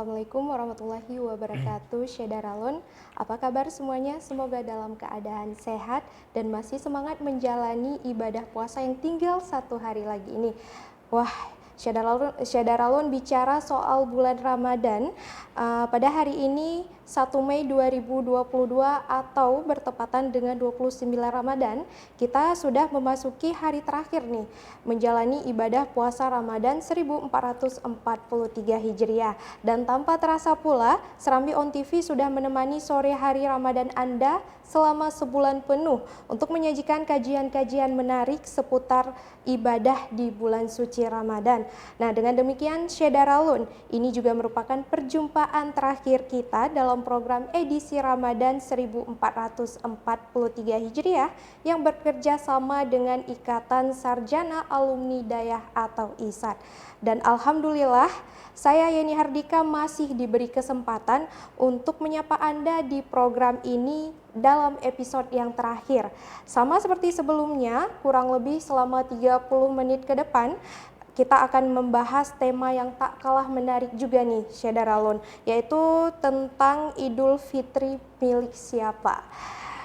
Assalamualaikum warahmatullahi wabarakatuh. Syedaralun, apa kabar semuanya? Semoga dalam keadaan sehat dan masih semangat menjalani ibadah puasa yang tinggal 1 hari lagi ini. Wah, Syedaralun bicara soal bulan Ramadan pada hari ini 1 Mei 2022 atau bertepatan dengan 29 Ramadan, kita sudah memasuki hari terakhir nih menjalani ibadah puasa Ramadan 1443 Hijriah. Dan tanpa terasa pula, Serambi On TV sudah menemani sore hari Ramadan Anda selama sebulan penuh untuk menyajikan kajian-kajian menarik seputar ibadah di bulan suci Ramadan. Nah, dengan demikian Syedaralun, ini juga merupakan perjumpaan terakhir kita dalam program edisi Ramadan 1443 Hijriah yang bekerja sama dengan Ikatan Sarjana Alumni Dayah atau ISAD. Dan alhamdulillah, saya Yeni Hardika masih diberi kesempatan untuk menyapa Anda di program ini dalam episode yang terakhir. Sama seperti sebelumnya, kurang lebih selama 30 menit ke depan, kita akan membahas tema yang tak kalah menarik juga nih, Syedaralun, yaitu tentang Idul Fitri milik siapa.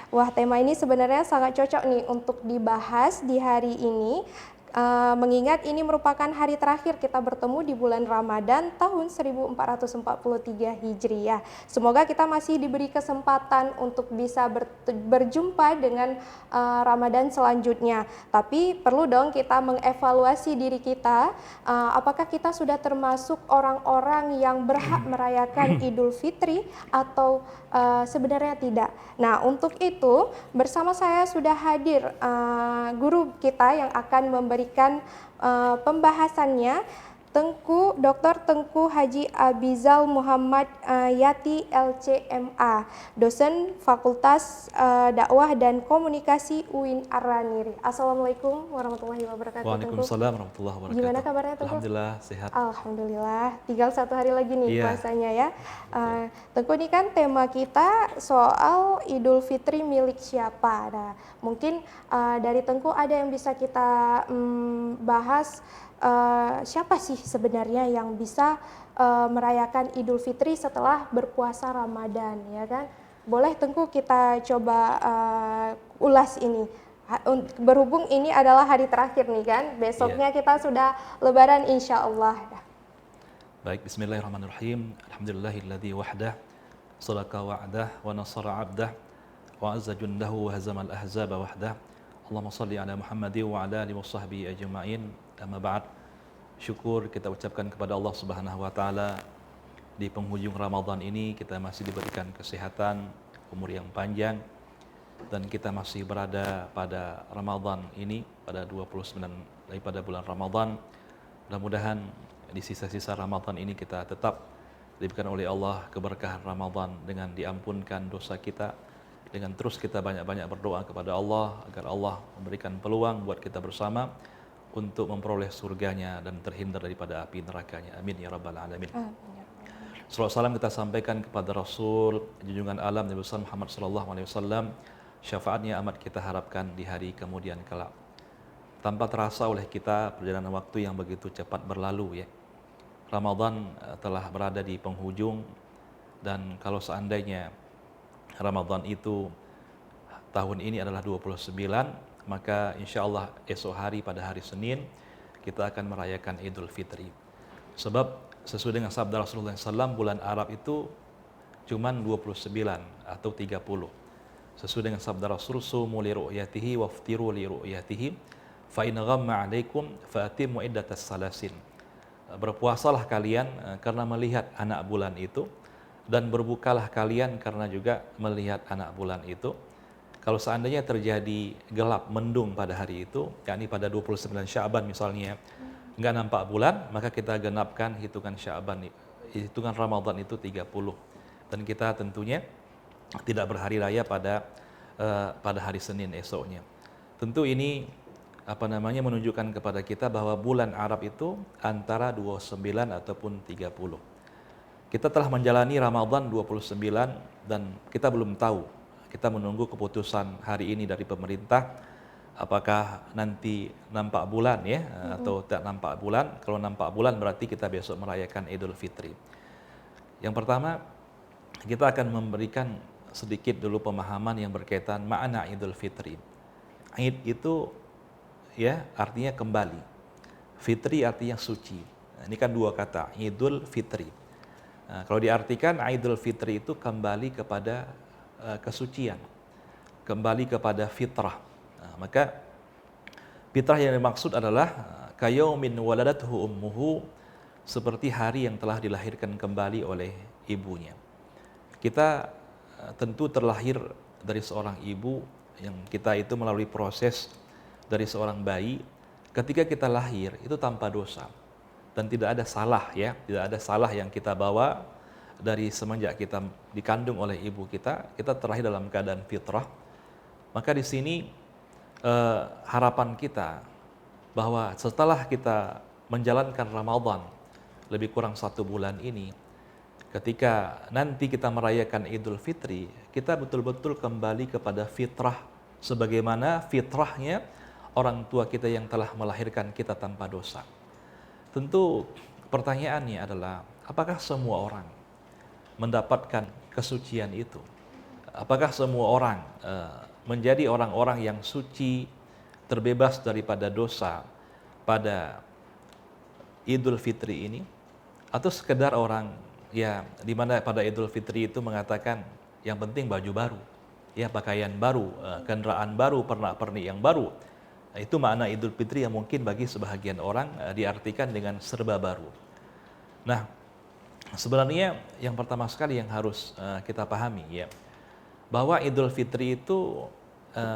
Wah, tema ini sebenarnya sangat cocok nih untuk dibahas di hari ini. Mengingat ini merupakan hari terakhir kita bertemu di bulan Ramadan tahun 1443 Hijriah. Semoga kita masih diberi kesempatan untuk bisa berjumpa dengan Ramadan selanjutnya. Tapi perlu dong kita mengevaluasi diri kita, apakah kita sudah termasuk orang-orang yang berhak merayakan Idul Fitri atau sebenarnya tidak. Nah, untuk itu bersama saya sudah hadir guru kita yang akan memberikan pembahasannya, Dr. Tengku Haji Abizal Muhammad Yati LCMA, dosen Fakultas Dakwah dan Komunikasi UIN Ar-Raniri. Assalamualaikum warahmatullahi wabarakatuh. Waalaikumsalam warahmatullahi wabarakatuh. Gimana kabarnya, Tengku? Alhamdulillah sehat. Alhamdulillah, tinggal 1 hari lagi nih puasanya ya. Tengku, ini kan tema kita soal Idul Fitri milik siapa. Nah, mungkin dari Tengku ada yang bisa kita bahas. Siapa sih sebenarnya yang bisa merayakan Idul Fitri setelah berpuasa Ramadan, ya kan? Boleh Tengku kita coba ulas ini. Berhubung ini adalah hari terakhir nih kan, besoknya kita sudah Lebaran insya Allah. Baik, bismillahirrahmanirrahim. Alhamdulillahilladzi wahdah, sadaqa wa'dah, wa nasara 'abdah, wa azza jundahu wa hazamal ahzaba wahdah. Allahumma salli ala Muhammadin wa ala alihi wa sahbihi ajma'in. Amma ba'd. Syukur kita ucapkan kepada Allah Subhanahu wa taala, di penghujung Ramadan ini kita masih diberikan kesehatan, umur yang panjang, dan kita masih berada pada Ramadan ini, pada 29 daripada bulan Ramadan. Mudah-mudahan di sisa-sisa Ramadan ini kita tetap diberikan oleh Allah keberkahan Ramadan dengan diampunkan dosa kita, dengan terus kita banyak-banyak berdoa kepada Allah agar Allah memberikan peluang buat kita bersama untuk memperoleh surganya dan terhindar daripada api nerakanya. Amin ya rabbal alamin. Salawat salam kita sampaikan kepada Rasul junjungan alam Nabi Muhammad sallallahu alaihi wasallam. Syafaatnya amat kita harapkan di hari kemudian kelak. Tanpa terasa oleh kita, perjalanan waktu yang begitu cepat berlalu ya. Ramadan telah berada di penghujung, dan kalau seandainya Ramadan itu tahun ini adalah 29, maka insya Allah esok hari pada hari Senin kita akan merayakan Idul Fitri. Sebab sesuai dengan sabda Rasulullah SAW, bulan Arab itu cuma 29 atau 30. Sesuai dengan sabda Rasul, sumu li ru'yatihi waftiru li ru'yatihi fa in ghamma 'alaikum fa atimmu iddatas salasin. Berpuasalah kalian karena melihat anak bulan itu, dan berbukalah kalian karena juga melihat anak bulan itu. Kalau seandainya terjadi gelap mendung pada hari itu, yakni pada 29 Sya'ban misalnya, nggak nampak bulan, maka kita genapkan hitungan Sya'ban, hitungan Ramadan itu 30. Dan kita tentunya tidak berhari raya pada hari Senin esoknya. Tentu ini menunjukkan kepada kita bahwa bulan Arab itu antara 29 ataupun 30. Kita telah menjalani Ramadan 29 dan kita belum tahu. Kita menunggu keputusan hari ini dari pemerintah, apakah nanti nampak bulan ya atau tidak nampak bulan. Kalau nampak bulan berarti kita besok merayakan Idul Fitri. Yang pertama, kita akan memberikan sedikit dulu pemahaman yang berkaitan makna Idul Fitri. Id itu ya artinya kembali. Fitri artinya suci. Nah, ini kan dua kata, Idul Fitri. Nah, kalau diartikan Idul Fitri itu kembali kepada kesucian, kembali kepada fitrah. Nah, maka fitrah yang dimaksud adalah kayaumin waladathu ummuhu, seperti hari yang telah dilahirkan kembali oleh ibunya. Kita tentu terlahir dari seorang ibu, yang kita itu melalui proses dari seorang bayi. Ketika kita lahir itu tanpa dosa dan tidak ada salah ya, tidak ada salah yang kita bawa dari semenjak kita dikandung oleh ibu kita terlahir dalam keadaan fitrah. Maka di sini harapan kita bahwa setelah kita menjalankan Ramadan lebih kurang 1 bulan ini, ketika nanti kita merayakan Idul Fitri, kita betul-betul kembali kepada fitrah sebagaimana fitrahnya orang tua kita yang telah melahirkan kita tanpa dosa. Tentu pertanyaannya adalah, apakah semua orang mendapatkan kesucian itu? Apakah semua orang menjadi orang-orang yang suci, terbebas daripada dosa pada Idul Fitri ini? Atau sekedar orang ya di mana pada Idul Fitri itu mengatakan yang penting baju baru, ya pakaian baru, kendaraan baru, pernak-pernik yang baru. Nah, itu makna Idul Fitri yang mungkin bagi sebahagian orang diartikan dengan serba baru. Nah, sebenarnya yang pertama sekali yang harus kita pahami ya, bahwa Idul Fitri itu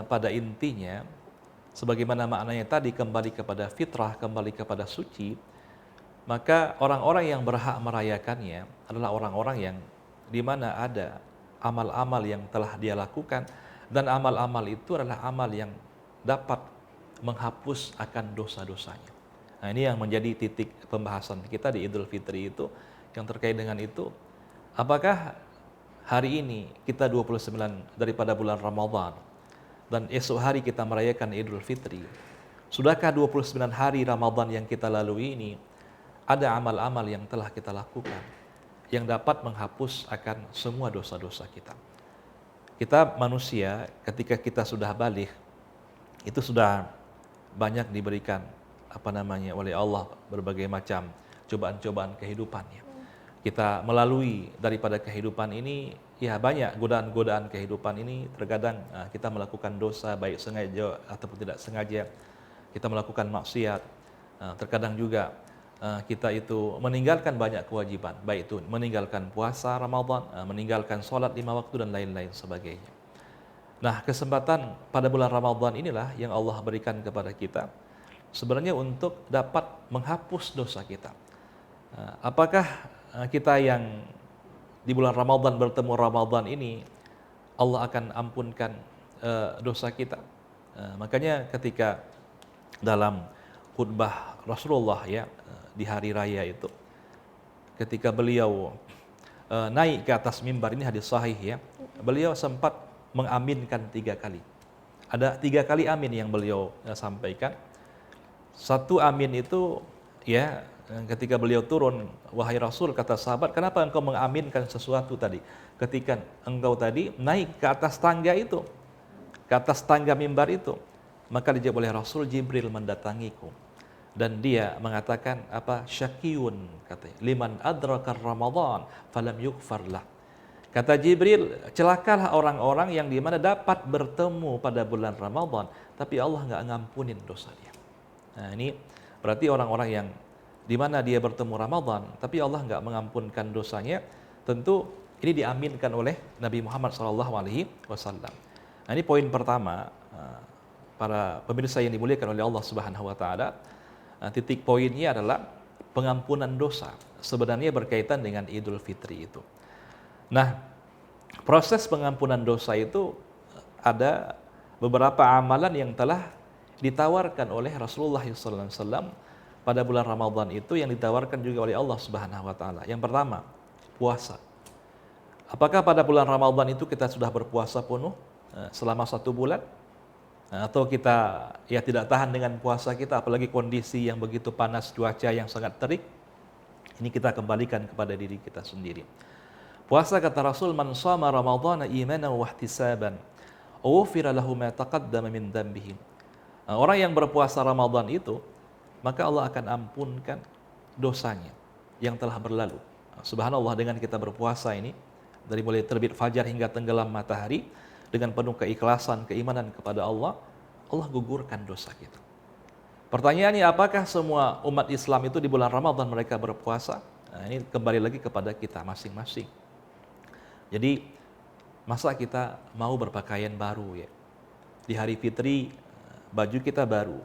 pada intinya sebagaimana maknanya tadi, kembali kepada fitrah, kembali kepada suci. Maka orang-orang yang berhak merayakannya adalah orang-orang yang di mana ada amal-amal yang telah dia lakukan, dan amal-amal itu adalah amal yang dapat menghapus akan dosa-dosanya. Nah, ini yang menjadi titik pembahasan kita di Idul Fitri itu, yang terkait dengan itu. Apakah hari ini kita 29 daripada bulan Ramadan dan esok hari kita merayakan Idul Fitri, sudahkah 29 hari Ramadan yang kita lalui ini ada amal-amal yang telah kita lakukan yang dapat menghapus akan semua dosa-dosa kita? Kita manusia ketika kita sudah balik itu sudah banyak diberikan oleh Allah berbagai macam cobaan-cobaan kehidupannya. Kita melalui daripada kehidupan ini ya banyak godaan-godaan kehidupan ini. Terkadang kita melakukan dosa baik sengaja ataupun tidak sengaja, kita melakukan maksiat. Terkadang juga kita itu meninggalkan banyak kewajiban, baik itu meninggalkan puasa Ramadan, meninggalkan sholat 5 waktu dan lain-lain sebagainya. Nah, kesempatan pada bulan Ramadan inilah yang Allah berikan kepada kita sebenarnya untuk dapat menghapus dosa kita. Apakah kita yang di bulan Ramadan bertemu Ramadan ini Allah akan ampunkan dosa kita? Makanya ketika dalam khutbah Rasulullah ya di hari raya itu, ketika beliau naik ke atas mimbar, ini hadis sahih ya, beliau sempat mengaminkan 3 kali. Ada 3 kali amin yang beliau sampaikan. Satu amin itu ya ketika beliau turun, wahai Rasul, kata sahabat, kenapa engkau mengaminkan sesuatu tadi? Ketika engkau tadi naik ke atas tangga itu, ke atas tangga mimbar itu, maka dijawab oleh Rasul, Jibril mendatangiku dan dia mengatakan apa? Syakiyun, katanya, liman adrakar Ramadan falam yughfar lah. Kata Jibril, celakalah orang-orang yang di mana dapat bertemu pada bulan Ramadan tapi Allah nggak ngampunin dosa dia. Nah, ini berarti orang-orang yang di mana dia bertemu Ramadan tapi Allah nggak mengampunkan dosanya, tentu ini diaminkan oleh Nabi Muhammad SAW. Nah, ini poin pertama, para pemirsa yang dimuliakan oleh Allah Subhanahu Wa Taala. Titik poinnya adalah pengampunan dosa sebenarnya berkaitan dengan Idul Fitri itu. Nah, proses pengampunan dosa itu ada beberapa amalan yang telah ditawarkan oleh Rasulullah SAW pada bulan Ramadan itu, yang ditawarkan juga oleh Allah Subhanahu Wa Taala. Yang pertama, puasa. Apakah pada bulan Ramadan itu kita sudah berpuasa penuh selama 1 bulan? Atau kita ya tidak tahan dengan puasa kita, apalagi kondisi yang begitu panas, cuaca yang sangat terik? Ini kita kembalikan kepada diri kita sendiri. Puasa kata Rasul, man shama ramadhana imanan wa ihtisaban, ghufira lahu ma taqaddama min dhanbihi. Orang yang berpuasa Ramadan itu, maka Allah akan ampunkan dosanya yang telah berlalu. Subhanallah, dengan kita berpuasa ini, dari mulai terbit fajar hingga tenggelam matahari, dengan penuh keikhlasan, keimanan kepada Allah, Allah gugurkan dosa kita. Pertanyaannya, apakah semua umat Islam itu di bulan Ramadan mereka berpuasa? Nah, ini kembali lagi kepada kita masing-masing. Jadi, masa kita mau berpakaian baru ya? Di hari fitri, baju kita baru.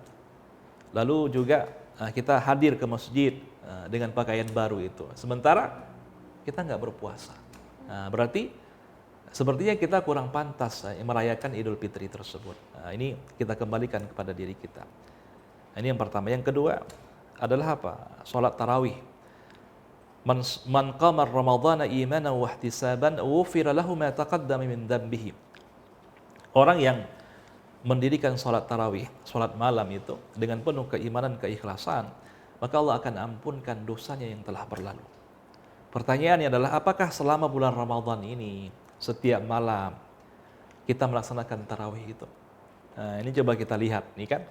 Lalu juga kita hadir ke masjid dengan pakaian baru itu. Sementara kita nggak berpuasa. Nah, berarti sepertinya kita kurang pantas merayakan Idul Fitri tersebut. Nah, ini kita kembalikan kepada diri kita. Ini yang pertama. Yang kedua adalah apa? Sholat tarawih. Man qama ramadhana imanan wa ihtisaban ghufira lahu ma taqaddama min dhanbihi. Orang yang mendirikan sholat tarawih, sholat malam itu dengan penuh keimanan, keikhlasan, maka Allah akan ampunkan dosanya yang telah berlalu. Pertanyaannya adalah, apakah selama bulan Ramadan ini setiap malam kita melaksanakan tarawih itu? Nah, ini coba kita lihat, nih kan,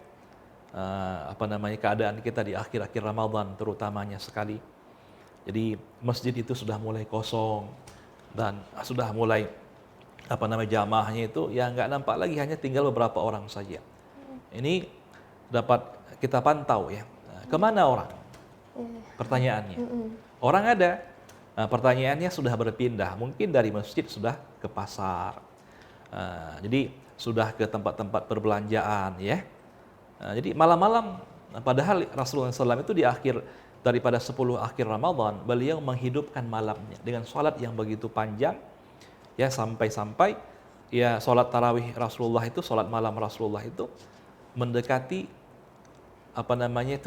keadaan kita di akhir-akhir Ramadan terutamanya sekali. Jadi masjid itu sudah mulai kosong dan sudah mulai jamaahnya itu ya nggak nampak lagi, hanya tinggal beberapa orang saja. Ini dapat kita pantau ya. Kemana orang? Pertanyaannya. Orang ada. Nah, pertanyaannya sudah berpindah. Mungkin dari masjid sudah ke pasar. Jadi sudah ke tempat-tempat perbelanjaan ya. Jadi malam-malam, padahal Rasulullah SAW itu di akhir daripada 10 akhir Ramadan, beliau menghidupkan malamnya dengan sholat yang begitu panjang. Ya, sampai-sampai ya sholat tarawih Rasulullah itu, sholat malam Rasulullah itu mendekati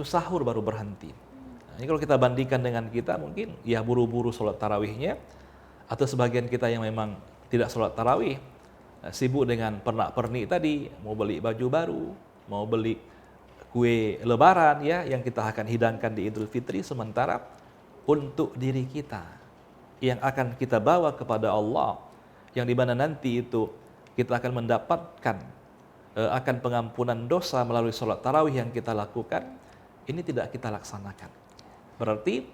sahur baru berhenti. Nah, ini kalau kita bandingkan dengan kita, mungkin ya buru-buru sholat tarawihnya, atau sebagian kita yang memang tidak sholat tarawih, sibuk dengan pernak-pernik tadi, mau beli baju baru, mau beli kue lebaran ya yang kita akan hidangkan di Idul Fitri, sementara untuk diri kita yang akan kita bawa kepada Allah, yang dimana nanti itu kita akan mendapatkan akan pengampunan dosa melalui sholat tarawih yang kita lakukan, ini tidak kita laksanakan. Berarti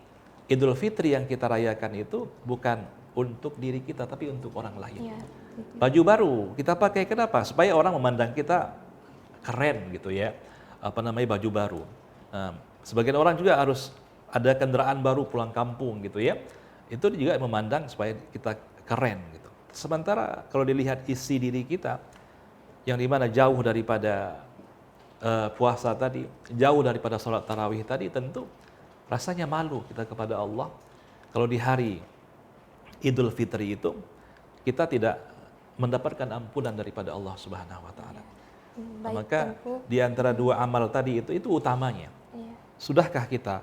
Idul Fitri yang kita rayakan itu bukan untuk diri kita, tapi untuk orang lain. Ya, baju baru kita pakai, kenapa? Supaya orang memandang kita keren gitu ya, baju baru. Sebagian orang juga harus ada kendaraan baru pulang kampung gitu ya. Itu juga memandang supaya kita keren gitu. Sementara kalau dilihat isi diri kita, yang dimana jauh daripada puasa tadi, jauh daripada sholat tarawih tadi, tentu rasanya malu kita kepada Allah kalau di hari Idul Fitri itu kita tidak mendapatkan ampunan daripada Allah Subhanahu wa taala. Maka di antara dua amal tadi itu utamanya. Sudahkah kita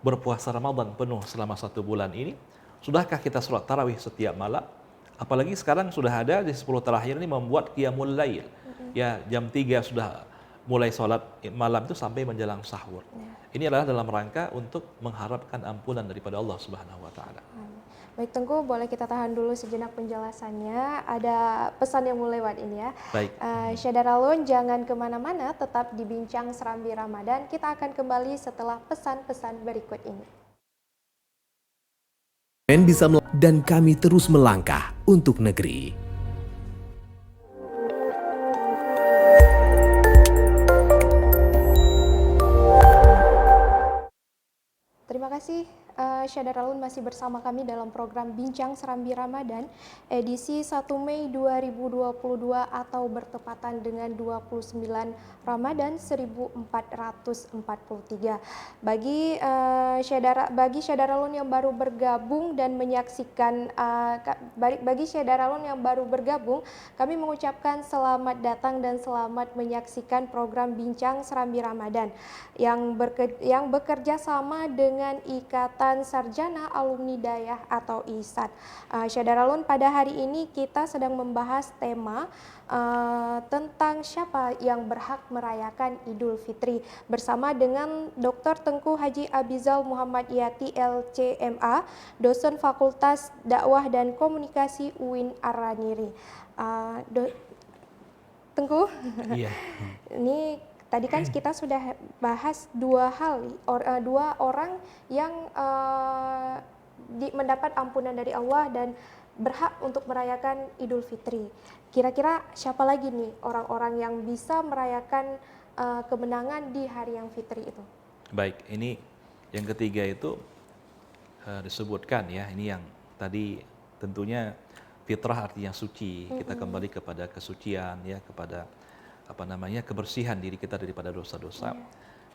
berpuasa Ramadan penuh selama 1 bulan ini? Sudahkah kita sholat tarawih setiap malam? Apalagi sekarang sudah ada di 10 terakhir ini membuat qiyamul lail. Ya, jam 3 sudah mulai sholat malam itu sampai menjelang sahur. Ini adalah dalam rangka untuk mengharapkan ampunan daripada Allah Subhanahu wa taala. Baik Tengku, boleh kita tahan dulu sejenak penjelasannya. Ada pesan yang mau lewat ini ya. Baik. Syadaralun, jangan kemana-mana, tetap di Bincang Serambi Ramadan. Kita akan kembali setelah pesan-pesan berikut ini. Dan kami terus melangkah untuk negeri. Terima kasih Syadaralun masih bersama kami dalam program Bincang Serambi Ramadan edisi 1 Mei 2022 atau bertepatan dengan 29 Ramadan 1443. Bagi Syadaralun yang baru bergabung dan menyaksikan bagi Syadaralun yang baru bergabung, kami mengucapkan selamat datang dan selamat menyaksikan program Bincang Serambi Ramadan yang bekerja sama dengan Ikatan sarjana, alumni Dayah atau ISAD. Syahdaralun, pada hari ini kita sedang membahas tema tentang siapa yang berhak merayakan Idul Fitri bersama dengan Dr. Tengku Haji Abizal Muhammad Yati LCMA, dosen Fakultas Dakwah dan Komunikasi UIN Ar-Raniri. Tengku, Iya. ini tadi kan kita sudah bahas dua orang yang mendapat ampunan dari Allah dan berhak untuk merayakan Idul Fitri. Kira-kira siapa lagi nih orang-orang yang bisa merayakan kemenangan di hari yang fitri itu? Baik, ini yang ketiga itu disebutkan ya, ini yang tadi tentunya fitrah artinya suci, kita kembali kepada kesucian ya, kepada kebersihan diri kita daripada dosa-dosa.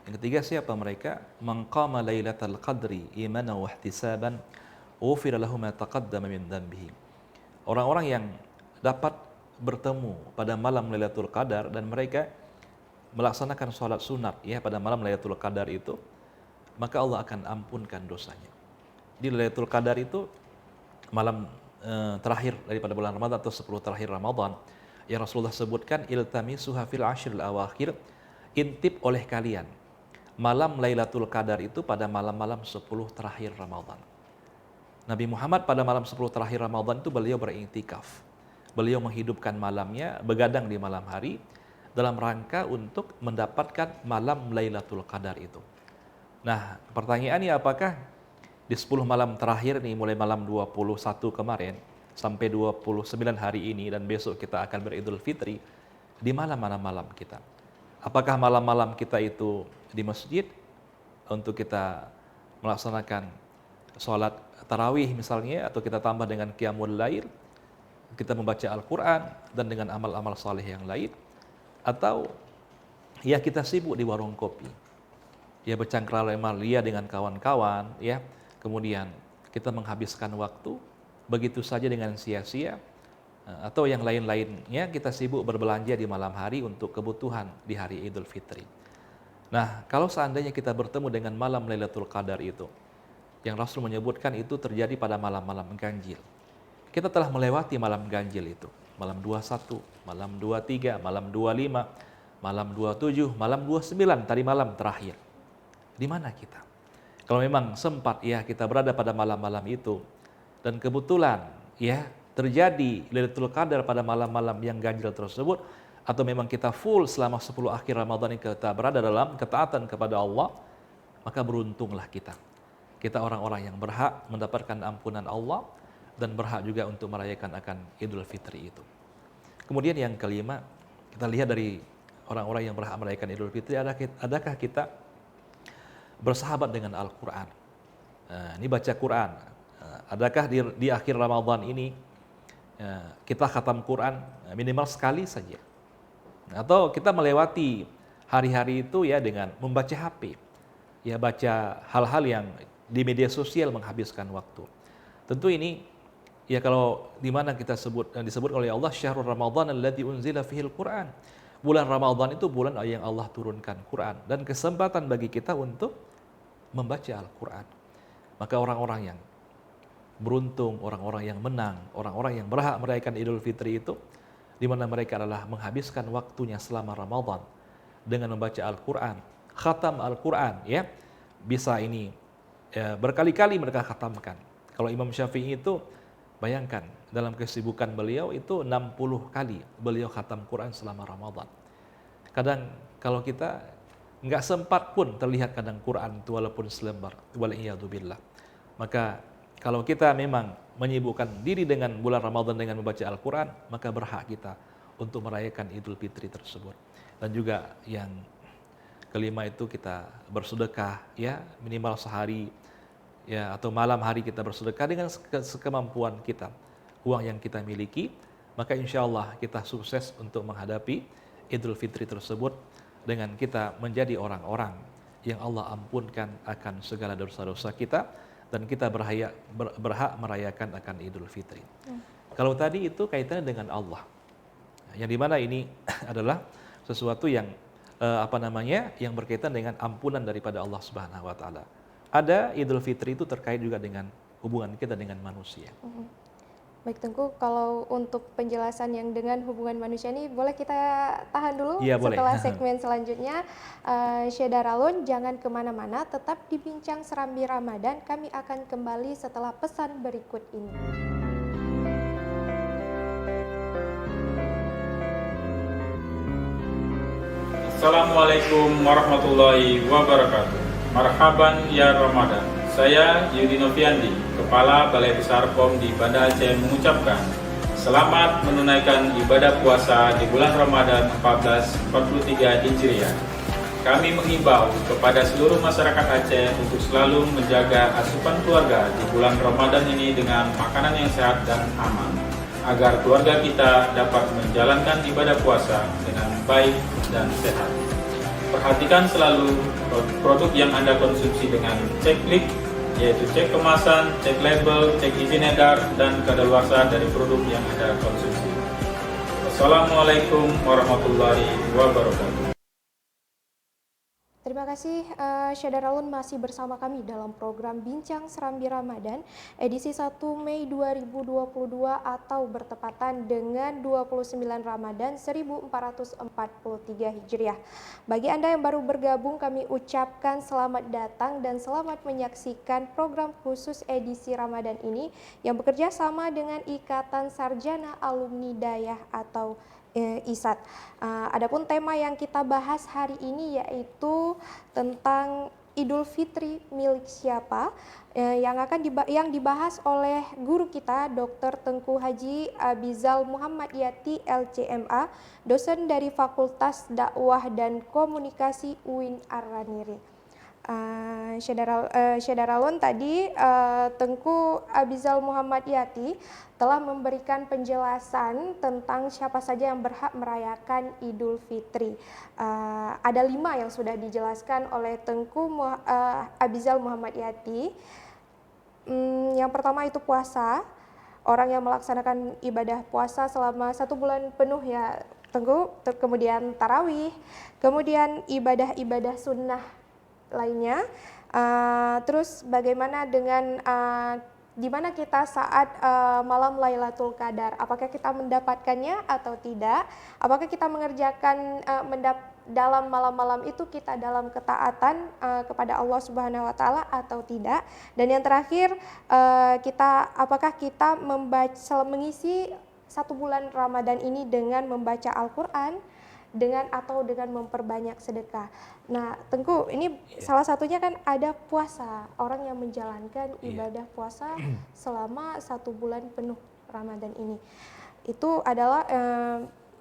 Yang ketiga, siapa mereka? Man qama lailatal qadri imanan wa ihtisaban ghufira lahu ma taqaddama min dhanbihi. Orang-orang yang dapat bertemu pada malam Lailatul Qadar dan mereka melaksanakan sholat sunat ya pada malam Lailatul Qadar itu, maka Allah akan ampunkan dosanya. Di Lailatul Qadar itu malam terakhir daripada bulan Ramadan atau 10 terakhir Ramadan, yang Rasulullah sebutkan, iltamisuha fil ashril awakhir, intip oleh kalian malam Lailatul Qadar itu pada malam-malam 10 terakhir Ramadan. Nabi Muhammad pada malam 10 terakhir Ramadan itu beliau beriktikaf. Beliau menghidupkan malamnya, begadang di malam hari dalam rangka untuk mendapatkan malam Lailatul Qadar itu. Nah, pertanyaannya, apakah di 10 malam terakhir nih, mulai malam 21 kemarin sampai 29 hari ini dan besok kita akan beridul fitri, di mana malam kita? Apakah malam-malam kita itu di masjid untuk kita melaksanakan sholat tarawih misalnya, atau kita tambah dengan qiyamul lail, kita membaca Al-Quran dan dengan amal-amal saleh yang lain, atau ya kita sibuk di warung kopi, ya bercengkrama dengan kawan-kawan, ya kemudian kita menghabiskan waktu begitu saja dengan sia-sia, atau yang lain-lainnya kita sibuk berbelanja di malam hari untuk kebutuhan di hari Idul Fitri. Nah, kalau seandainya kita bertemu dengan malam Lailatul Qadar itu, yang Rasul menyebutkan itu terjadi pada malam-malam ganjil. Kita telah melewati malam ganjil itu, malam 21, malam 23, malam 25, malam 27, malam 29, tadi malam terakhir. Di mana kita? Kalau memang sempat ya kita berada pada malam-malam itu, dan kebetulan ya terjadi Lailatul Qadar pada malam-malam yang ganjil tersebut, atau memang kita full selama 10 akhir Ramadan ini kita berada dalam ketaatan kepada Allah, maka beruntunglah kita. Kita orang-orang yang berhak mendapatkan ampunan Allah dan berhak juga untuk merayakan akan Idul Fitri itu. Kemudian yang kelima, kita lihat dari orang-orang yang berhak merayakan Idul Fitri, adakah kita bersahabat dengan Al-Quran? Ini baca Quran. Adakah di akhir Ramadan ini kita khatam Quran minimal sekali saja? Atau kita melewati hari-hari itu ya dengan membaca HP, ya baca hal-hal yang di media sosial menghabiskan waktu. Tentu ini ya kalau di mana kita disebut oleh Allah syahrul Ramadan alladzi unzila fihil Quran. Bulan Ramadan itu bulan yang Allah turunkan Quran dan kesempatan bagi kita untuk membaca Al-Quran. Maka orang-orang yang beruntung, orang-orang yang menang, orang-orang yang berhak merayakan Idul Fitri itu, di mana mereka adalah menghabiskan waktunya selama Ramadan dengan membaca Al-Quran, khatam Al-Quran, ya bisa ini ya, berkali-kali mereka khatamkan. Kalau Imam Syafi'i itu, bayangkan dalam kesibukan beliau itu 60 kali beliau khatam Quran selama Ramadan. Kadang kalau kita nggak sempat pun terlihat kadang Quran itu walaupun selembar, waliyadzubillah. Maka kalau kita memang menyibukkan diri dengan bulan Ramadan dengan membaca Al-Quran, maka berhak kita untuk merayakan Idul Fitri tersebut. Dan juga yang kelima itu kita bersedekah, ya minimal sehari, ya atau malam hari kita bersedekah dengan sekemampuan kita, uang yang kita miliki, maka insya Allah kita sukses untuk menghadapi Idul Fitri tersebut dengan kita menjadi orang-orang yang Allah ampunkan akan segala dosa-dosa kita, dan kita berhak merayakan akan Idul Fitri. Kalau tadi itu kaitannya dengan Allah, yang dimana ini adalah sesuatu yang yang berkaitan dengan ampunan daripada Allah Subhanahu Wa Taala. ada Idul Fitri itu terkait juga dengan hubungan kita dengan manusia. Baik Tengku, kalau untuk penjelasan yang dengan hubungan manusia ini boleh kita tahan dulu Iya, boleh. setelah segmen selanjutnya. Syed Daralun, jangan kemana-mana, tetap di Bincang Serambi Ramadan. Kami akan kembali setelah pesan berikut ini. Assalamualaikum warahmatullahi wabarakatuh. Marhaban ya Ramadan. Saya Yudi Noviandi, Kepala Balai Besar POM di Banda Aceh mengucapkan selamat menunaikan ibadah puasa di bulan Ramadan 1443 Hijriah. Kami mengimbau kepada seluruh masyarakat Aceh untuk selalu menjaga asupan keluarga di bulan Ramadan ini dengan makanan yang sehat dan aman, agar keluarga kita dapat menjalankan ibadah puasa dengan baik dan sehat. Perhatikan selalu produk yang Anda konsumsi dengan cek klik, yaitu cek kemasan, cek label, cek izin edar, dan kadaluarsa dari produk yang Anda konsumsi. Wassalamualaikum warahmatullahi wabarakatuh. Terima kasih Syed Daralun masih bersama kami dalam program Bincang Serambi Ramadan edisi 1 Mei 2022 atau bertepatan dengan 29 Ramadan 1443 Hijriah. Bagi Anda yang baru bergabung, kami ucapkan selamat datang dan selamat menyaksikan program khusus edisi Ramadan ini yang bekerja sama dengan Ikatan Sarjana Alumni Dayah atau ISAT. Adapun tema yang kita bahas hari ini yaitu tentang Idul Fitri milik siapa, yang dibahas oleh guru kita Dr. Tengku Haji Abizal Muhammad Yati LCMA, dosen dari Fakultas Dakwah dan Komunikasi UIN Ar-Raniri. Syed Daralun tadi Tengku Abizal Muhammad Yati telah memberikan penjelasan tentang siapa saja yang berhak merayakan Idul Fitri. Ada 5 yang sudah dijelaskan oleh Tengku Abizal Muhammad Yati. Yang pertama itu puasa, orang yang melaksanakan ibadah puasa selama 1 bulan penuh ya Tengku, kemudian tarawih, kemudian ibadah-ibadah sunnah lainnya, terus bagaimana dengan di mana kita saat malam Lailatul Qadar, apakah kita mendapatkannya atau tidak, apakah kita mengerjakan dalam malam-malam itu kita dalam ketaatan kepada Allah Subhanahu wa taala atau tidak, dan yang terakhir apakah kita mengisi 1 bulan Ramadan ini dengan membaca Al-Qur'an dengan memperbanyak sedekah. Nah, Tengku, ini salah satunya kan ada puasa, orang yang menjalankan ibadah puasa selama 1 bulan penuh Ramadan ini. Itu adalah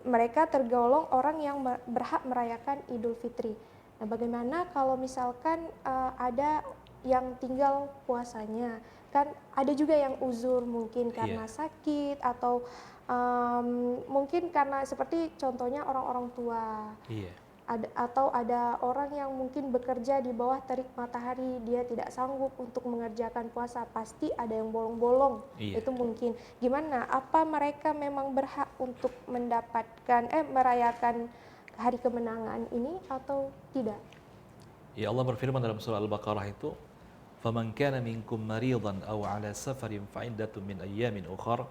mereka tergolong orang yang berhak merayakan Idul Fitri. Nah, bagaimana kalau misalkan ada yang tinggal puasanya? Kan ada juga yang uzur mungkin karena sakit atau mungkin karena seperti contohnya orang-orang tua, atau ada orang yang mungkin bekerja di bawah terik matahari, dia tidak sanggup untuk mengerjakan puasa, pasti ada yang bolong-bolong. Itu mungkin gimana? Apa mereka memang berhak untuk merayakan hari kemenangan ini atau tidak? Ya, Allah berfirman dalam surah Al-Baqarah itu, "Faman kana minkum maridan aw 'ala safarin fa 'iddatun min ayyamin ukhra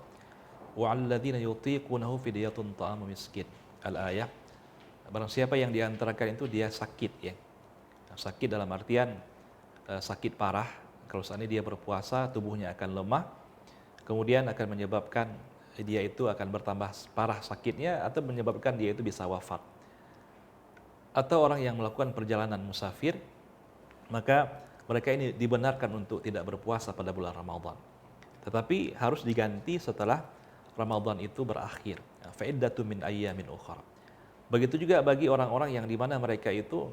wa 'alal ladzina yutiqunahu fidyatun ta'amu miskin." Al-ayah. Barang siapa yang diantarakan itu dia sakit ya. Sakit dalam artian sakit parah. Kalau seandainya dia berpuasa, tubuhnya akan lemah, kemudian akan menyebabkan dia itu akan bertambah parah sakitnya atau menyebabkan dia itu bisa wafat. Atau orang yang melakukan perjalanan musafir, maka mereka ini dibenarkan untuk tidak berpuasa pada bulan Ramadan. Tetapi harus diganti setelah Ramadan itu berakhir. Fa'iddatu min ayyamin ukhra. Begitu juga bagi orang-orang yang di mana mereka itu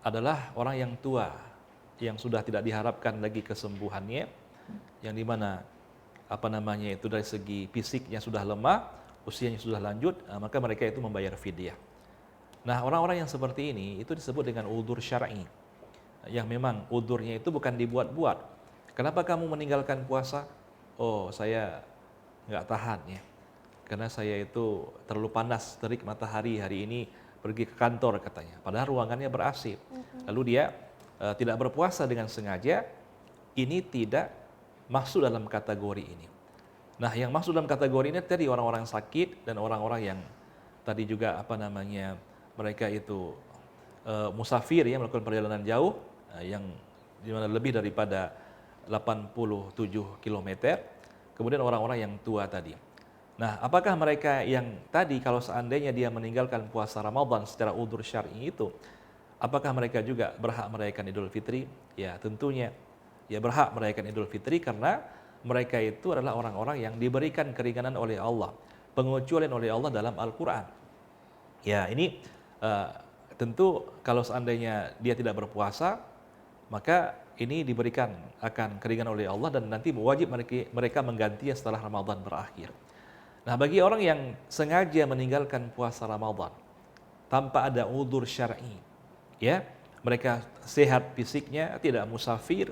adalah orang yang tua, yang sudah tidak diharapkan lagi kesembuhannya, yang di mana itu dari segi fisiknya sudah lemah, usianya sudah lanjut, maka mereka itu membayar fidyah. Nah, orang-orang yang seperti ini itu disebut dengan udzur syar'i, yang memang udzurnya itu bukan dibuat-buat. Kenapa kamu meninggalkan puasa? Oh, saya nggak tahan ya, karena saya itu terlalu panas terik matahari hari ini, pergi ke kantor katanya, padahal ruangannya ber-AC. Lalu dia tidak berpuasa dengan sengaja, ini tidak masuk dalam kategori ini. Nah, yang masuk dalam kategori ini tadi orang-orang sakit dan orang-orang yang tadi juga mereka itu musafir ya, melakukan perjalanan jauh yang dimana lebih daripada 87 km. Kemudian orang-orang yang tua tadi. Nah, apakah mereka yang tadi kalau seandainya dia meninggalkan puasa Ramadan secara udzur syar'i itu, apakah mereka juga berhak merayakan Idul Fitri? Ya, tentunya ya berhak merayakan Idul Fitri karena mereka itu adalah orang-orang yang diberikan keringanan oleh Allah, pengecualian oleh Allah dalam Al-Quran. Ya, ini tentu kalau seandainya dia tidak berpuasa, maka ini diberikan akan keringanan oleh Allah dan nanti wajib mereka menggantinya setelah Ramadan berakhir. Nah, bagi orang yang sengaja meninggalkan puasa Ramadan tanpa ada udzur syar'i, ya, mereka sehat fisiknya, tidak musafir,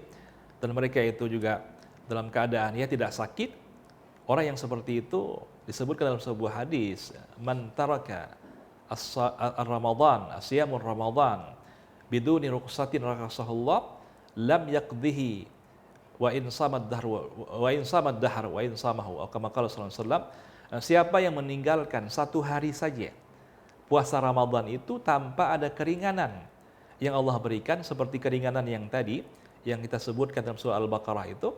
dan mereka itu juga dalam keadaan ya tidak sakit, orang yang seperti itu disebutkan dalam sebuah hadis, man taraka ar-Ramadan, asyamur Ramadan biduni ruqsatin rakasahullah lam yaqdihi wa in samad dahr wa in samahu atau kama qala sallallahu alaihi wasallam. Siapa yang meninggalkan satu hari saja puasa Ramadan itu tanpa ada keringanan yang Allah berikan seperti keringanan yang tadi yang kita sebutkan dalam surah Al-Baqarah itu,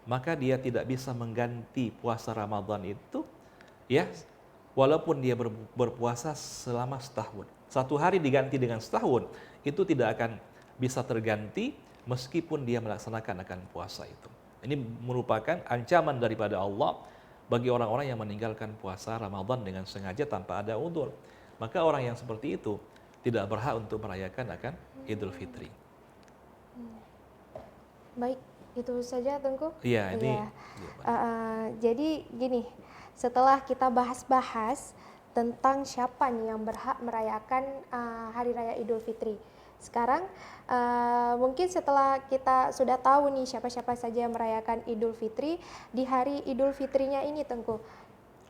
maka dia tidak bisa mengganti puasa Ramadan itu ya, walaupun dia berpuasa selama setahun. Satu hari diganti dengan setahun, itu tidak akan bisa terganti meskipun dia melaksanakan akan puasa itu. Ini merupakan ancaman daripada Allah bagi orang-orang yang meninggalkan puasa Ramadan dengan sengaja tanpa ada udzur. Maka orang yang seperti itu tidak berhak untuk merayakan akan Idul Fitri. Baik, itu saja Tengku. Iya, ini. Ya. Jadi gini, setelah kita bahas-bahas tentang siapa nih yang berhak merayakan Hari Raya Idul Fitri. Sekarang mungkin setelah kita sudah tahu nih siapa-siapa saja yang merayakan Idul Fitri, di hari Idul Fitrinya ini Tengku,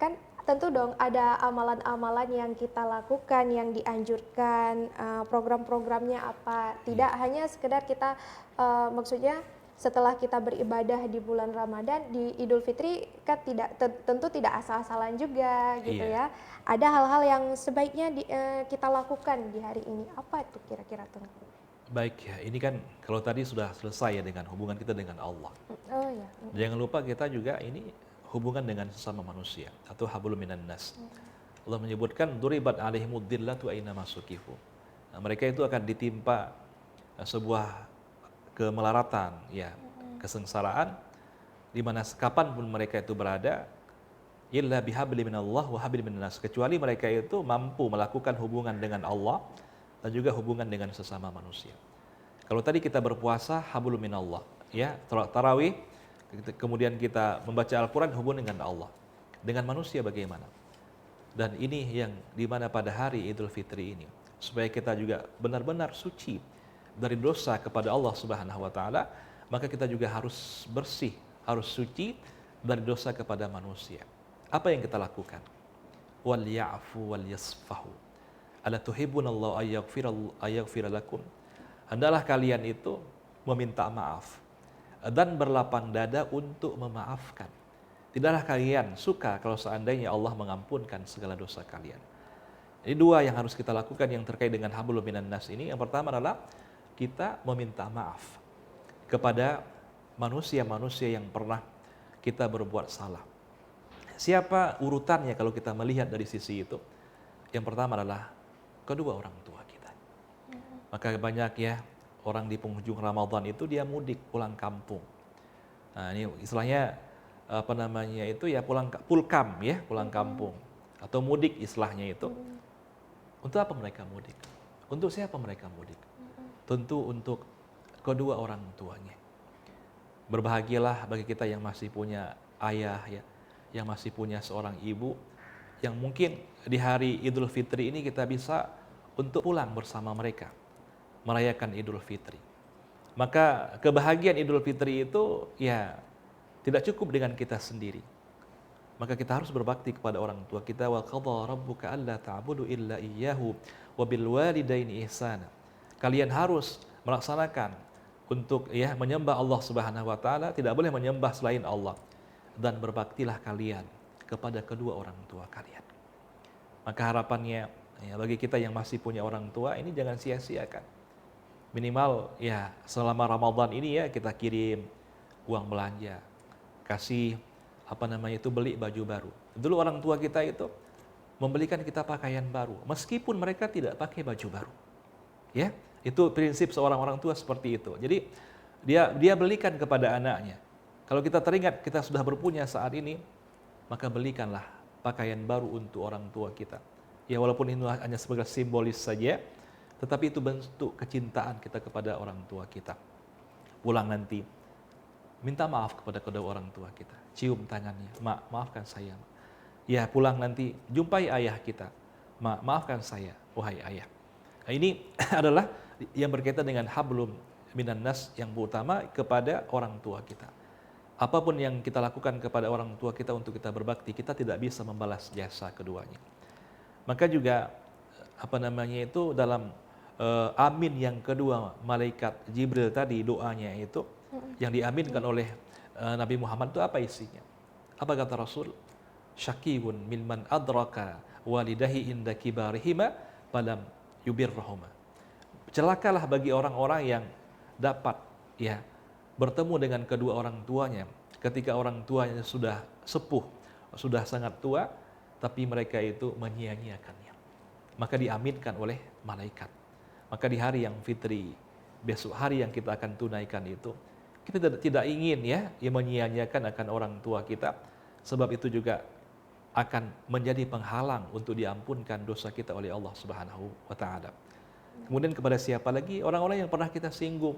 kan tentu dong ada amalan-amalan yang kita lakukan, yang dianjurkan, program-programnya apa. Tidak hanya sekedar kita, maksudnya setelah kita beribadah di bulan Ramadan, di Idul Fitri kan tentu tidak asal-asalan juga gitu ya. Ada hal-hal yang sebaiknya kita lakukan di hari ini. Apa itu kira-kira tuh? Baik ya, ini kan kalau tadi sudah selesai ya dengan hubungan kita dengan Allah. Oh ya. Jangan lupa kita juga ini hubungan dengan sesama manusia atau hablum minan nas. Allah menyebutkan duribat alaihimud dhillatu aina masukifu. Nah, mereka itu akan ditimpa sebuah kemelaratan ya, kesengsaraan di mana kapanpun mereka itu berada, illa bihabli minallah wa habli minan nas, kecuali mereka itu mampu melakukan hubungan dengan Allah dan juga hubungan dengan sesama manusia. Kalau tadi kita berpuasa hablum minallah ya, tarawih, kemudian kita membaca Al-Quran, hubungan dengan Allah. Dengan manusia bagaimana? Dan ini yang dimana pada hari Idul Fitri ini, supaya kita juga benar-benar suci dari dosa kepada Allah Subhanahu wa Ta'ala, maka kita juga harus bersih, harus suci dari dosa kepada manusia. Apa yang kita lakukan? Wal ya'fu wal yasfahu. Ala tuhibbunallahu ayyaghfira lakum. Hendaklah kalian itu meminta maaf dan berlapang dada untuk memaafkan. Tidaklah kalian suka kalau seandainya Allah mengampunkan segala dosa kalian. Ini dua yang harus kita lakukan yang terkait dengan hablum minan nas ini. Yang pertama adalah kita meminta maaf kepada manusia-manusia yang pernah kita berbuat salah. Siapa urutannya kalau kita melihat dari sisi itu? Yang pertama adalah kedua orang tua kita. Maka banyak ya orang di penghujung Ramadan itu dia mudik pulang kampung. Nah, ini istilahnya apa namanya itu ya pulkam ya, pulang kampung atau mudik istilahnya itu. Untuk apa mereka mudik? Untuk siapa mereka mudik? Tentu untuk kedua orang tuanya. Berbahagialah bagi kita yang masih punya ayah ya, yang masih punya seorang ibu, yang mungkin di hari Idul Fitri ini kita bisa untuk pulang bersama mereka merayakan Idul Fitri. Maka kebahagiaan Idul Fitri itu ya tidak cukup dengan kita sendiri. Maka kita harus berbakti kepada orang tua kita. Wa qadha rabbuka alla ta'budu illa iyyahu wa bil walidaini ihsana. Kalian harus melaksanakan untuk ya menyembah Allah Subhanahu wa taala, tidak boleh menyembah selain Allah. Dan berbaktilah kalian kepada kedua orang tua kalian. Maka harapannya ya, bagi kita yang masih punya orang tua ini jangan sia-siakan. Minimal ya selama Ramadan ini ya kita kirim uang belanja, kasih beli baju baru. Dulu orang tua kita itu membelikan kita pakaian baru meskipun mereka tidak pakai baju baru. Ya, itu prinsip seorang orang tua seperti itu. Jadi dia belikan kepada anaknya. Kalau kita teringat kita sudah berpunya saat ini, maka belikanlah pakaian baru untuk orang tua kita. Ya walaupun ini hanya sebagai simbolis saja, tetapi itu bentuk kecintaan kita kepada orang tua kita. Pulang nanti, minta maaf kepada kedua orang tua kita. Cium tangannya, maafkan saya. Ya pulang nanti, jumpai ayah kita. Maafkan saya, wahai ayah. Nah, ini adalah yang berkaitan dengan hablum minan nas yang utama kepada orang tua kita. Apapun yang kita lakukan kepada orang tua kita untuk kita berbakti, kita tidak bisa membalas jasa keduanya. Maka juga dalam amin yang kedua malaikat Jibril tadi doanya itu yang diaminkan oleh Nabi Muhammad itu apa isinya? Apa kata Rasul? Syakiyun mimman adraka walidahi inda kibarihima falam yubirrahuma. Celakalah bagi orang-orang yang dapat ya bertemu dengan kedua orang tuanya ketika orang tuanya sudah sepuh, sudah sangat tua, tapi mereka itu menyia-nyiakannya. Maka diaminkan oleh malaikat. Maka di hari yang fitri, besok hari yang kita akan tunaikan itu, kita tidak ingin ya menyia-nyiakan akan orang tua kita, sebab itu juga akan menjadi penghalang untuk diampunkan dosa kita oleh Allah Subhanahu wa taala. Kemudian kepada siapa lagi? Orang-orang yang pernah kita singgung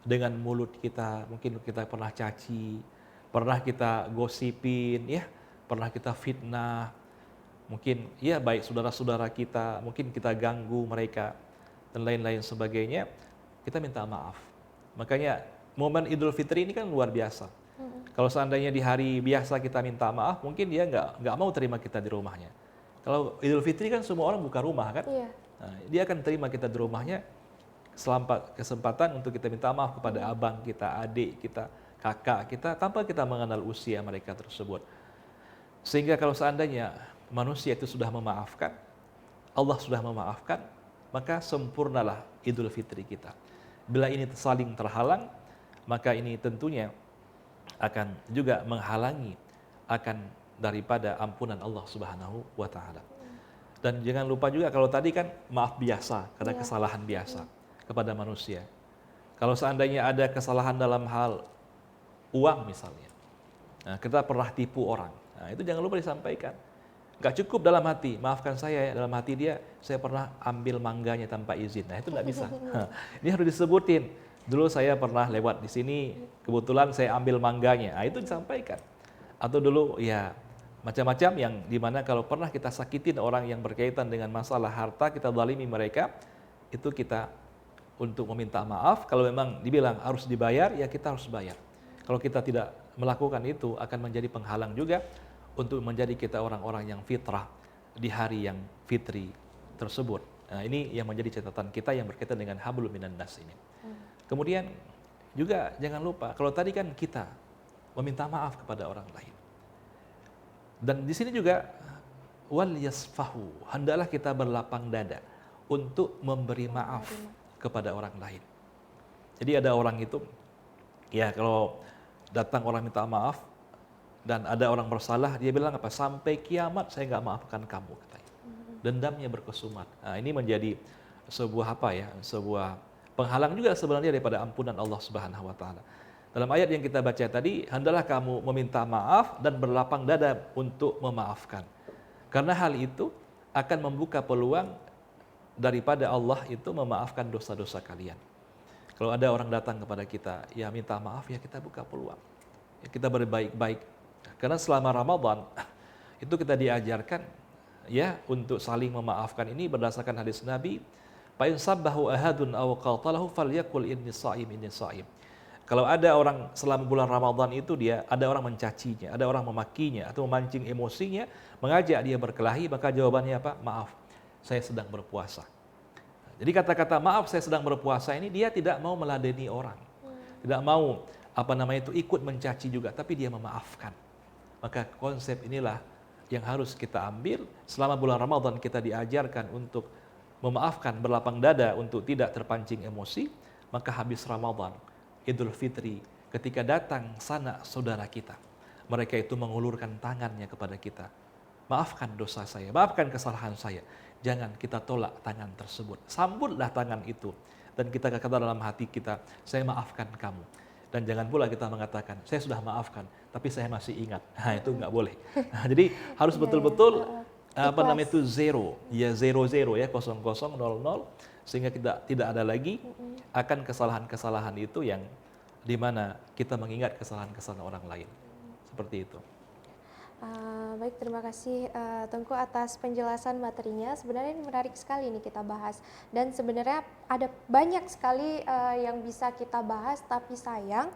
dengan mulut kita, mungkin kita pernah caci, pernah kita gosipin, ya, pernah kita fitnah, mungkin ya baik saudara-saudara kita, mungkin kita ganggu mereka dan lain-lain sebagainya, kita minta maaf. Makanya momen Idul Fitri ini kan luar biasa. Kalau seandainya di hari biasa kita minta maaf, mungkin dia nggak mau terima kita di rumahnya. Kalau Idul Fitri kan semua orang buka rumah kan, nah, dia akan terima kita di rumahnya. Selampat kesempatan untuk kita minta maaf kepada abang kita, adik kita, kakak kita, tanpa kita mengenal usia mereka tersebut. Sehingga kalau seandainya manusia itu sudah memaafkan, Allah sudah memaafkan, maka sempurnalah Idul Fitri kita. Bila ini saling terhalang, maka ini tentunya akan juga menghalangi akan daripada ampunan Allah Subhanahu wa taala. Dan jangan lupa juga kalau tadi kan maaf biasa karena kesalahan biasa kepada manusia. Kalau seandainya ada kesalahan dalam hal uang misalnya, nah, kita pernah tipu orang, nah, itu jangan lupa disampaikan. Gak cukup dalam hati, maafkan saya ya, dalam hati dia, saya pernah ambil mangganya tanpa izin. Nah itu nggak bisa. Ini harus disebutin. Dulu saya pernah lewat di sini, kebetulan saya ambil mangganya. Nah itu disampaikan. Atau dulu ya macam-macam yang dimana kalau pernah kita sakitin orang yang berkaitan dengan masalah harta, kita zalimi mereka, itu kita untuk meminta maaf. Kalau memang dibilang harus dibayar, ya kita harus bayar. Kalau kita tidak melakukan itu akan menjadi penghalang juga untuk menjadi kita orang-orang yang fitrah di hari yang fitri tersebut. Nah, ini yang menjadi catatan kita yang berkaitan dengan hablum minan nas ini. Kemudian juga jangan lupa, kalau tadi kan kita meminta maaf kepada orang lain. Dan di sini juga wal yasfahu, hendaklah kita berlapang dada untuk memberi maaf kepada orang lain. Jadi ada orang itu, ya kalau datang orang minta maaf dan ada orang bersalah, dia bilang apa? Sampai kiamat saya nggak maafkan kamu, katanya. Dendamnya berkesumat. Nah, ini menjadi sebuah sebuah penghalang juga sebenarnya daripada ampunan Allah Subhanahu wa taala. Dalam ayat yang kita baca tadi, hendaklah kamu meminta maaf dan berlapang dada untuk memaafkan. Karena hal itu akan membuka peluang daripada Allah itu memaafkan dosa-dosa kalian. Kalau ada orang datang kepada kita, ya minta maaf, ya kita buka peluang. Ya, kita berbaik-baik. Karena selama Ramadan itu kita diajarkan ya untuk saling memaafkan ini berdasarkan hadis Nabi, fa in sabbahu ahadun aw qatalahu falyaqul inni shaim. Kalau ada orang selama bulan Ramadan itu dia ada orang mencacinya, ada orang memakinya atau memancing emosinya, mengajak dia berkelahi, maka jawabannya apa? Maaf, saya sedang berpuasa. Jadi kata-kata maaf saya sedang berpuasa ini dia tidak mau meladeni orang. tidak mau ikut mencaci juga, tapi dia memaafkan. Maka konsep inilah yang harus kita ambil selama bulan Ramadan. Kita diajarkan untuk memaafkan, berlapang dada untuk tidak terpancing emosi. Maka habis Ramadan, Idul Fitri, ketika datang sanak saudara kita, mereka itu mengulurkan tangannya kepada kita. Maafkan dosa saya, maafkan kesalahan saya. Jangan kita tolak tangan tersebut. Sambutlah tangan itu. Dan kita kata dalam hati kita, saya maafkan kamu. Dan jangan pula kita mengatakan, saya sudah maafkan, tapi saya masih ingat. Nah, itu nggak boleh. Nah, jadi harus betul-betul itu zero, ya 00 ya 0000, sehingga tidak ada lagi akan kesalahan-kesalahan itu yang dimana kita mengingat kesalahan-kesalahan orang lain. Seperti itu. Baik, terima kasih Tengku atas penjelasan materinya. Sebenarnya ini menarik sekali nih kita bahas. Dan sebenarnya ada banyak sekali yang bisa kita bahas, tapi sayang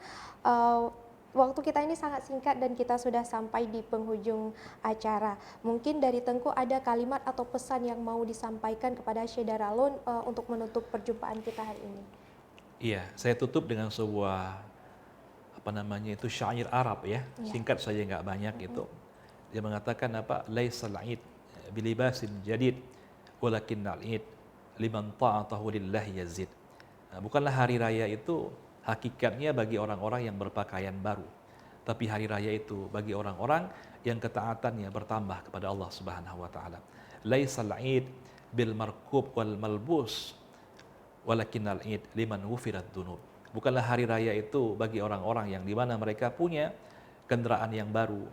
waktu kita ini sangat singkat dan kita sudah sampai di penghujung acara. Mungkin dari Tengku ada kalimat atau pesan yang mau disampaikan kepada Syekh Daralun untuk menutup perjumpaan kita hari ini. Iya, saya tutup dengan sebuah syair Arab ya, singkat saja nggak banyak itu. Dia mengatakan laisal 'id bilibasin jadid walakinnal 'id liman ta'atahu lillahi yazid. Bukanlah hari raya itu hakikatnya bagi orang-orang yang berpakaian baru, tapi hari raya itu bagi orang-orang yang ketaatannya bertambah kepada Allah Subhanahu wa taala. Laisal 'id bil markub wal malbus walakinnal 'id liman wufirat dunub. Bukanlah hari raya itu bagi orang-orang yang di mana mereka punya kendaraan yang baru,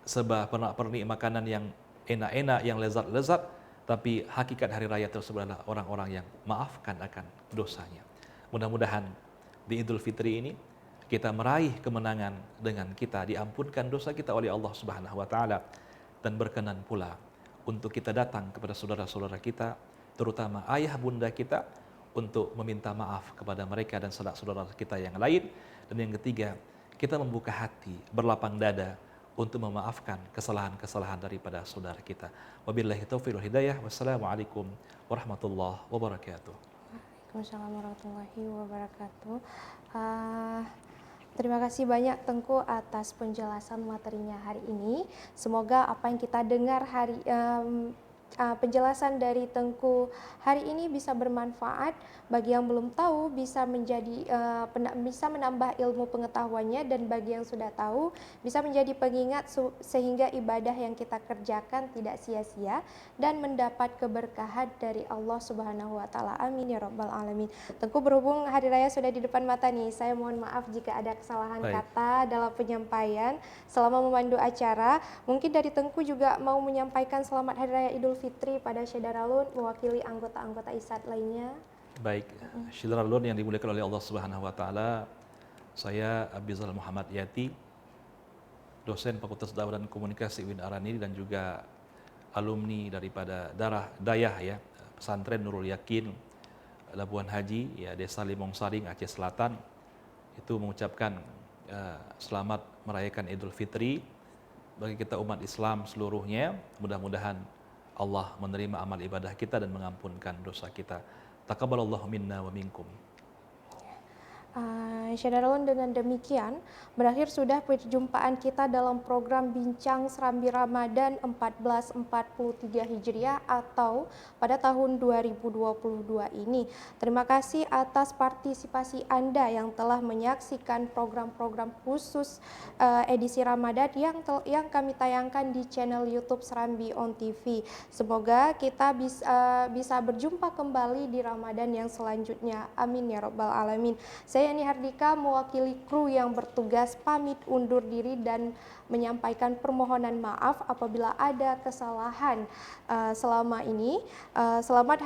sebab pernak-pernik makanan yang enak-enak, yang lezat-lezat, tapi hakikat hari raya tersebut adalah orang-orang yang maafkan akan dosanya. Mudah-mudahan di Idul Fitri ini kita meraih kemenangan dengan kita diampunkan dosa kita oleh Allah Subhanahu wa taala, dan berkenan pula untuk kita datang kepada saudara-saudara kita, terutama ayah bunda kita, untuk meminta maaf kepada mereka dan saudara-saudara kita yang lain. Dan yang ketiga, kita membuka hati, berlapang dada untuk memaafkan kesalahan-kesalahan daripada saudara kita. Wabillahi taufiq wal hidayah. Wassalamualaikum warahmatullahi wabarakatuh. Waalaikumsalam warahmatullahi wabarakatuh. Terima kasih banyak Tengku atas penjelasan materinya hari ini. Semoga apa yang kita dengar penjelasan dari Tengku hari ini bisa bermanfaat bagi yang belum tahu, bisa menambah ilmu pengetahuannya, dan bagi yang sudah tahu bisa menjadi pengingat sehingga ibadah yang kita kerjakan tidak sia-sia dan mendapat keberkahan dari Allah Subhanahu wa taala. Amin ya rabbal alamin. Tengku, berhubung hari raya sudah di depan mata nih, saya mohon maaf jika ada kesalahan kata dalam penyampaian selama memandu acara. Mungkin dari Tengku juga mau menyampaikan selamat hari raya Idul Fitri pada Syekh Daralun mewakili anggota-anggota ISAD lainnya. Baik, Syekh Daralun yang dimuliakan oleh Allah Subhanahu wa taala, saya Abizal Muhammad Yati, dosen Fakultas Dakwah dan Komunikasi UIN Arani dan juga alumni daripada Dayah ya, pesantren Nurul Yakin Labuan Haji ya, Desa Limong Saring, Aceh Selatan, itu mengucapkan selamat merayakan Idul Fitri bagi kita umat Islam seluruhnya. Mudah-mudahan Allah menerima amal ibadah kita dan mengampunkan dosa kita. Taqabbalallahu minna wa minkum. Syekh Daralun, dengan demikian berakhir sudah perjumpaan kita dalam program Bincang Serambi Ramadan 1443 Hijriah atau pada tahun 2022 ini. Terima kasih atas partisipasi Anda yang telah menyaksikan program-program khusus edisi Ramadan yang kami tayangkan di channel YouTube Serambi On TV. Semoga kita bisa berjumpa kembali di Ramadan yang selanjutnya. Amin ya rabbal alamin. Saya Yani Hardika mewakili kru yang bertugas pamit undur diri dan menyampaikan permohonan maaf apabila ada kesalahan selama ini. Selamat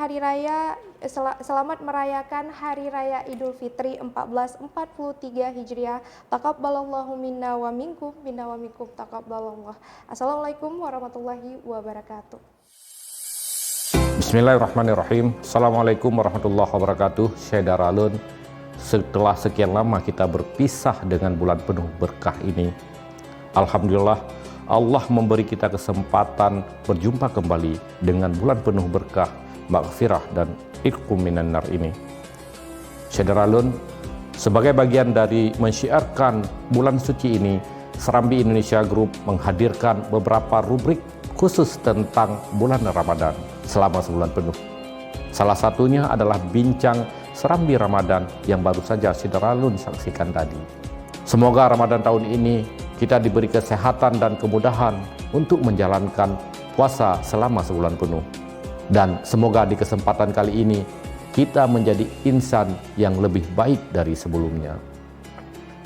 merayakan Hari Raya Idul Fitri 1443 Hijriah. Taqabbalallahu minna wa minkum taqabbalallah. Assalamualaikum warahmatullahi wabarakatuh. Bismillahirrahmanirrahim. Assalamualaikum warahmatullahi wabarakatuh. Syekh Daralun, setelah sekian lama kita berpisah dengan bulan penuh berkah ini, alhamdulillah Allah memberi kita kesempatan berjumpa kembali dengan bulan penuh berkah, maghfirah dan itqum minan nar ini. Syekh Daralun Sebagai bagian dari mensyiarkan bulan suci ini, Serambi Indonesia Group menghadirkan beberapa rubrik khusus tentang bulan Ramadan selama sebulan penuh. Salah satunya adalah bincang Serambi Ramadan yang baru saja Saudara Alun saksikan tadi. Semoga Ramadan tahun ini kita diberi kesehatan dan kemudahan untuk menjalankan puasa selama sebulan penuh. Dan semoga di kesempatan kali ini kita menjadi insan yang lebih baik dari sebelumnya.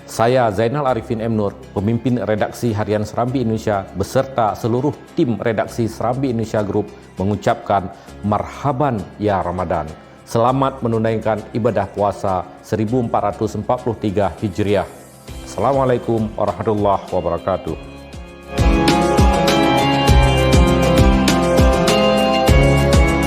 Saya Zainal Arifin M. Nur, pemimpin redaksi harian Serambi Indonesia beserta seluruh tim redaksi Serambi Indonesia Group mengucapkan marhaban ya Ramadan. Selamat menunaikan ibadah puasa 1443 Hijriah. Assalamualaikum warahmatullahi wabarakatuh.